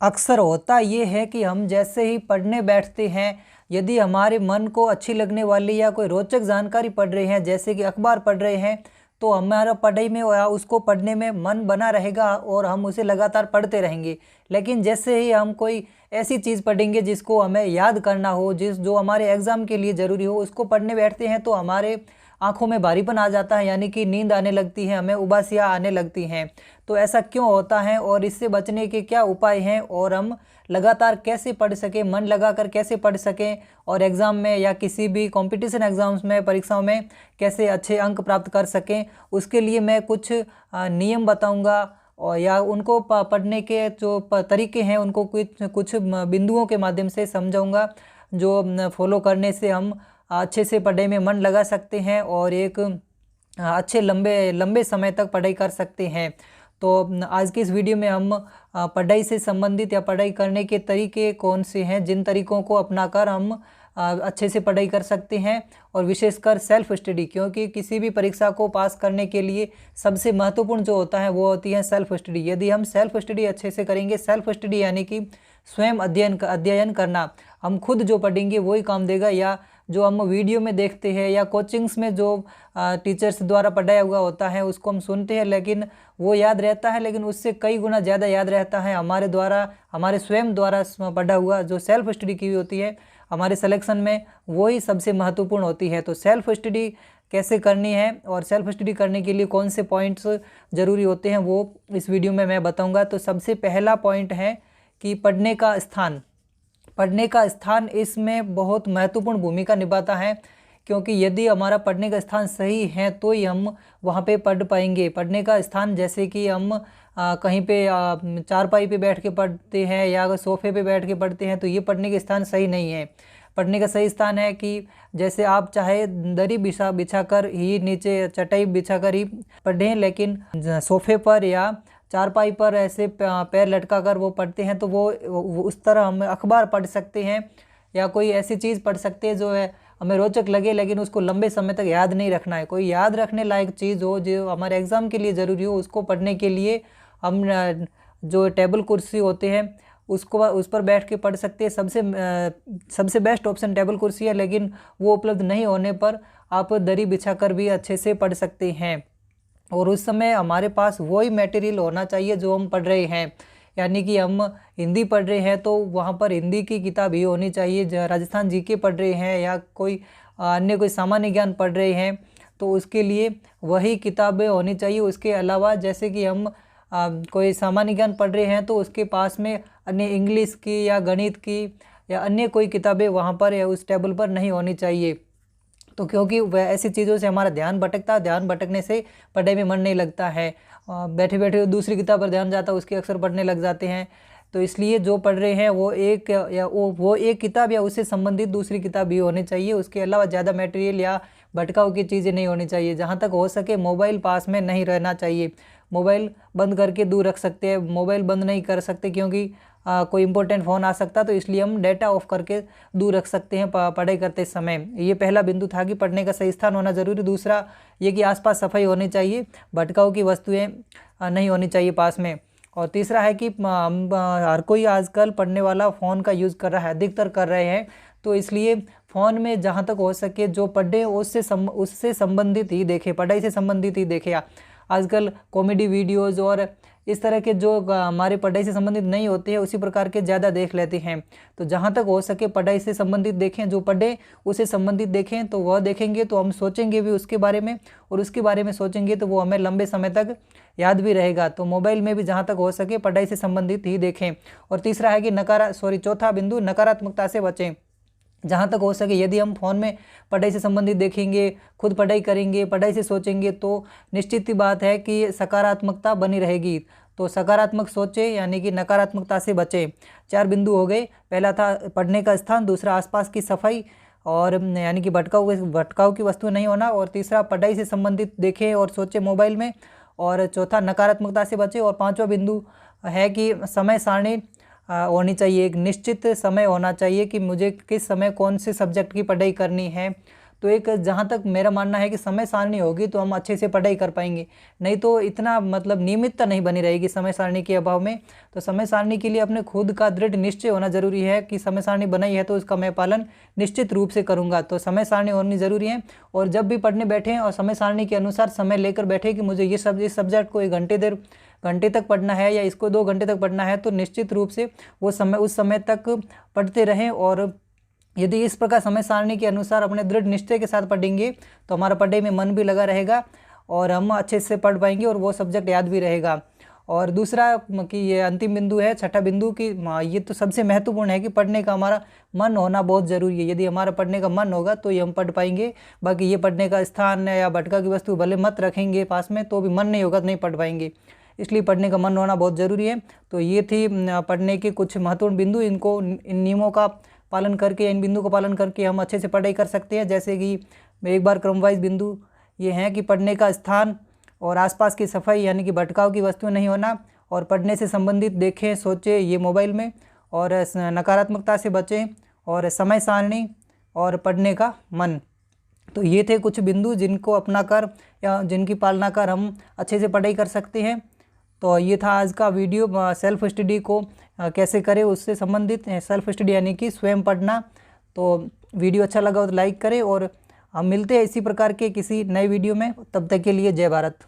अक्सर होता ये है कि हम जैसे ही पढ़ने बैठते हैं, यदि हमारे मन को अच्छी लगने वाली या कोई रोचक जानकारी पढ़ रहे हैं, जैसे कि अखबार पढ़ रहे हैं, तो हमारा पढ़ाई में या उसको पढ़ने में मन बना रहेगा और हम उसे लगातार पढ़ते रहेंगे। लेकिन जैसे ही हम कोई ऐसी चीज़ पढ़ेंगे जिसको हमें याद करना हो, जो हमारे एग्ज़ाम के लिए ज़रूरी हो, उसको पढ़ने बैठते हैं तो हमारे आंखों में भारीपन आ जाता है, यानी कि नींद आने लगती है, हमें उबासियाँ आने लगती हैं। तो ऐसा क्यों होता है और इससे बचने के क्या उपाय हैं, और हम लगातार कैसे पढ़ सकें, मन लगाकर कैसे पढ़ सकें और एग्ज़ाम में या किसी भी कंपटीशन एग्ज़ाम्स में, परीक्षाओं में कैसे अच्छे अंक प्राप्त कर सकें, उसके लिए मैं कुछ नियम बताऊंगा और या उनको पढ़ने के जो तरीके हैं उनको कुछ कुछ बिंदुओं के माध्यम से समझाऊंगा, जो फॉलो करने से हम अच्छे से पढ़ाई में मन लगा सकते हैं और एक अच्छे लंबे लंबे समय तक पढ़ाई कर सकते हैं। तो आज की इस वीडियो में हम पढ़ाई से संबंधित या पढ़ाई करने के तरीके कौन से हैं, जिन तरीकों को अपनाकर हम अच्छे से पढ़ाई कर सकते हैं, और विशेषकर सेल्फ स्टडी, क्योंकि किसी भी परीक्षा को पास करने के लिए सबसे महत्वपूर्ण जो होता है वो होती है सेल्फ स्टडी। यदि हम सेल्फ स्टडी अच्छे से करेंगे, सेल्फ स्टडी यानी कि स्वयं अध्ययन करना, हम खुद जो पढ़ेंगे वही काम देगा, या जो हम वीडियो में देखते हैं या कोचिंग्स में जो टीचर्स द्वारा पढ़ाया हुआ होता है उसको हम सुनते हैं, लेकिन वो याद रहता है, लेकिन उससे कई गुना ज़्यादा याद रहता है हमारे स्वयं द्वारा पढ़ा हुआ जो सेल्फ स्टडी की हुई होती है हमारे सिलेक्शन में, वही सबसे महत्वपूर्ण होती है। तो सेल्फ स्टडी कैसे करनी है और सेल्फ स्टडी करने के लिए कौन से पॉइंट्स ज़रूरी होते हैं वो इस वीडियो में मैं बताऊँगा। तो सबसे पहला पॉइंट है कि पढ़ने का स्थान इसमें बहुत महत्वपूर्ण भूमिका निभाता है, क्योंकि यदि हमारा पढ़ने का स्थान सही है तो ही हम वहाँ पे पढ़ पाएंगे। पढ़ने का स्थान जैसे कि हम कहीं पे चारपाई पे बैठ के पढ़ते हैं या अगर सोफे पे बैठ के पढ़ते हैं तो ये पढ़ने का स्थान सही नहीं है। पढ़ने का सही स्थान है कि जैसे आप चाहे दरी बिछा कर ही, नीचे चटाई बिछा कर ही पढ़ें, लेकिन सोफे पर या चारपाई पर ऐसे पैर लटका कर वो पढ़ते हैं तो वो उस तरह हम अखबार पढ़ सकते हैं या कोई ऐसी चीज़ पढ़ सकते हैं जो है हमें रोचक लगे, लेकिन उसको लंबे समय तक याद नहीं रखना है। कोई याद रखने लायक चीज़ हो जो हमारे एग्ज़ाम के लिए ज़रूरी हो, उसको पढ़ने के लिए हम जो टेबल कुर्सी होते हैं उस पर बैठ के पढ़ सकते हैं। सबसे बेस्ट ऑप्शन टेबल कुर्सी है, लेकिन वो उपलब्ध नहीं होने पर आप दरी बिछा कर भी अच्छे से पढ़ सकते हैं। और उस समय हमारे पास वही मटेरियल होना चाहिए जो हम पढ़ रहे हैं, यानी कि हम हिंदी पढ़ रहे हैं तो वहाँ पर हिंदी की किताब ही होनी चाहिए। राजस्थान जीके पढ़ रहे हैं या कोई अन्य कोई सामान्य ज्ञान पढ़ रहे हैं तो उसके लिए वही किताबें होनी चाहिए। उसके अलावा जैसे कि हम कोई सामान्य ज्ञान पढ़ रहे हैं तो उसके पास में अन्य इंग्लिश की या गणित की या अन्य कोई किताबें वहाँ पर या उस टेबल पर नहीं होनी चाहिए। तो क्योंकि वह ऐसी चीज़ों से हमारा ध्यान भटकता है, ध्यान भटकने से पढ़ाई में मन नहीं लगता है, बैठे बैठे दूसरी किताब पर ध्यान जाता है, उसके अक्सर पढ़ने लग जाते हैं। तो इसलिए जो पढ़ रहे हैं वो एक किताब या उससे संबंधित दूसरी किताब भी होनी चाहिए। उसके अलावा ज़्यादा मटेरियल या भटकाव की चीज़ें नहीं होनी चाहिए। जहाँ तक हो सके मोबाइल पास में नहीं रहना चाहिए। मोबाइल बंद करके दूर रख सकते हैं, मोबाइल बंद नहीं कर सकते क्योंकि कोई इंपॉर्टेंट फ़ोन आ सकता, तो इसलिए हम डाटा ऑफ करके दूर रख सकते हैं पढ़ाई करते समय। ये पहला बिंदु था कि पढ़ने का सही स्थान होना ज़रूरी। दूसरा ये कि आसपास सफाई होनी चाहिए, भटकाव की वस्तुएं नहीं होनी चाहिए पास में। और तीसरा है कि हर कोई आजकल पढ़ने वाला फ़ोन का यूज़ कर रहा है, अधिकतर कर रहे हैं, तो इसलिए फ़ोन में जहाँ तक हो सके जो पढ़े उससे संबंधित ही देखे, पढ़ाई से संबंधित ही देखे। आजकल कॉमेडी वीडियोज़ और इस तरह के जो हमारे पढ़ाई से संबंधित नहीं होते हैं उसी प्रकार के ज़्यादा देख लेते हैं। तो जहाँ तक हो सके पढ़ाई से संबंधित देखें, जो पढ़े उसे संबंधित देखें, तो वह देखेंगे तो हम सोचेंगे भी उसके बारे में, और उसके बारे में सोचेंगे तो वो हमें लंबे समय तक याद भी रहेगा। तो मोबाइल में भी जहाँ तक हो सके पढ़ाई से संबंधित ही देखें। और तीसरा है कि चौथा बिंदु, नकारात्मकता से बचें। जहाँ तक हो सके यदि हम फ़ोन में पढ़ाई से संबंधित देखेंगे, खुद पढ़ाई करेंगे, पढ़ाई से सोचेंगे, तो निश्चित ही बात है कि सकारात्मकता बनी रहेगी। तो सकारात्मक सोचें यानी कि नकारात्मकता से बचें। 4 बिंदु हो गए। पहला था पढ़ने का स्थान, दूसरा आसपास की सफाई और यानी कि भटकाव की वस्तु नहीं होना, और तीसरा पढ़ाई से संबंधित देखें और सोचें मोबाइल में, और चौथा नकारात्मकता से बचें। और 5वां बिंदु है कि समय सारणी होनी चाहिए, एक निश्चित समय होना चाहिए कि मुझे किस समय कौन से सब्जेक्ट की पढ़ाई करनी है। तो एक जहाँ तक मेरा मानना है कि समय सारणी होगी तो हम अच्छे से पढ़ाई कर पाएंगे, नहीं तो इतना मतलब नियमितता नहीं बनी रहेगी समय सारणी के अभाव में। तो समय सारणी के लिए अपने खुद का दृढ़ निश्चय होना जरूरी है कि समय सारणी बनाई है तो उसका मैं पालन निश्चित रूप से करूँगा। तो समय सारणी होनी ज़रूरी है, और जब भी पढ़ने बैठें और समय सारणी के अनुसार समय लेकर बैठे कि मुझे इस सब्जेक्ट को 1 घंटे तक पढ़ना है या इसको 2 घंटे तक पढ़ना है, तो निश्चित रूप से वो समय उस समय तक पढ़ते रहें। और यदि इस प्रकार समय सारणी के अनुसार अपने दृढ़ निश्चय के साथ पढ़ेंगे तो हमारा पढ़ाई में मन भी लगा रहेगा और हम अच्छे से पढ़ पाएंगे और वो सब्जेक्ट याद भी रहेगा। और दूसरा कि ये अंतिम बिंदु है, छठा बिंदु कि ये तो सबसे महत्वपूर्ण है कि पढ़ने का हमारा मन होना बहुत ज़रूरी है। यदि हमारा पढ़ने का मन होगा तो ये हम पढ़ पाएंगे, बाकी ये पढ़ने का स्थान या भटका की वस्तु भले मत रखेंगे पास में तो भी मन नहीं होगा तो नहीं पढ़ पाएंगे, इसलिए पढ़ने का मन होना बहुत ज़रूरी है। तो ये थी पढ़ने के कुछ महत्वपूर्ण बिंदु, इनको इन नियमों का पालन करके, इन बिंदु को पालन करके हम अच्छे से पढ़ाई कर सकते हैं। जैसे कि एक बार क्रमवाइज बिंदु ये हैं कि पढ़ने का स्थान और आसपास की सफाई यानी कि भटकाव की वस्तुएं नहीं होना, और पढ़ने से संबंधित देखें सोचें ये मोबाइल में, और नकारात्मकता से बचें, और समय सारणी और पढ़ने का मन। तो ये थे कुछ बिंदु जिनको अपनाकर या जिनकी पालना कर हम अच्छे से पढ़ाई कर सकते हैं। तो ये था आज का वीडियो, सेल्फ स्टडी को कैसे करें उससे संबंधित, सेल्फ स्टडी यानी कि स्वयं पढ़ना। तो वीडियो अच्छा लगा तो लाइक करें, और हम मिलते हैं इसी प्रकार के किसी नए वीडियो में। तब तक के लिए जय भारत।